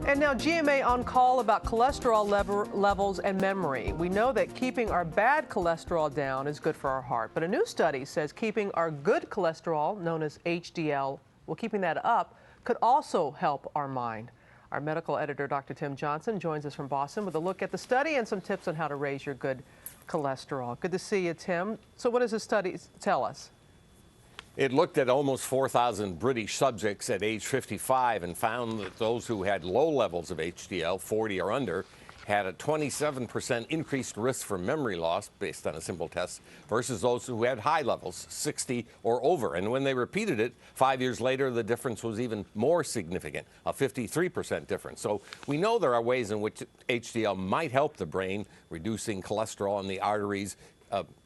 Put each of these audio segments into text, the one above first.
And now GMA on call about cholesterol levels and memory. We know that keeping our bad cholesterol down is good for our heart, but a new study says keeping our good cholesterol, known as HDL, well, keeping that up could also help our mind. Our medical editor, Dr. Tim Johnson, joins us from Boston with a look at the study and some tips on how to raise your good cholesterol. Good to see you, Tim. So what does this study tell us? It looked at almost 4,000 British subjects at age 55 and found that those who had low levels of HDL, 40 or under, had a 27% increased risk for memory loss based on a simple test versus those who had high levels, 60 or over. And when they repeated it 5 years later, the difference was even more significant, a 53% difference. So we know there are ways in which HDL might help the brain, reducing cholesterol in the arteries,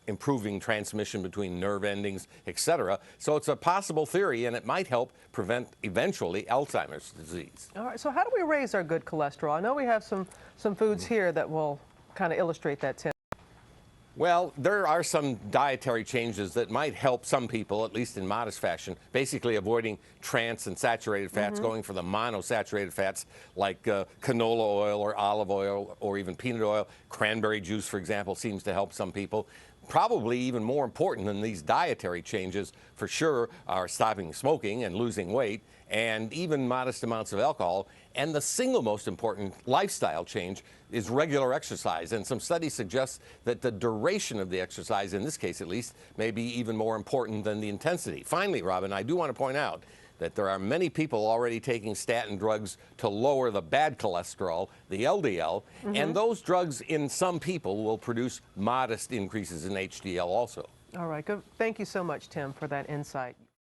improving transmission between nerve endings, etc. So it's a possible theory, and it might help prevent eventually Alzheimer's disease. All right, so how do we raise our good cholesterol? I know we have some foods here that will kind of illustrate that, Tim. Well, there are some dietary changes that might help some people, at least in modest fashion, basically avoiding trans and saturated fats, going for the monosaturated fats like canola oil or olive oil or even peanut oil. Cranberry juice, for example, seems to help some people. Probably even more important than these dietary changes, for sure, are stopping smoking and losing weight, and even modest amounts of alcohol. And the single most important lifestyle change is regular exercise. And some studies suggest that the duration of the exercise, in this case at least, may be even more important than the intensity. Finally, Robin, I do want to point out that there are many people already taking statin drugs to lower the bad cholesterol, the LDL, and those drugs in some people will produce modest increases in HDL also. All right, good. Thank you so much, Tim, for that insight.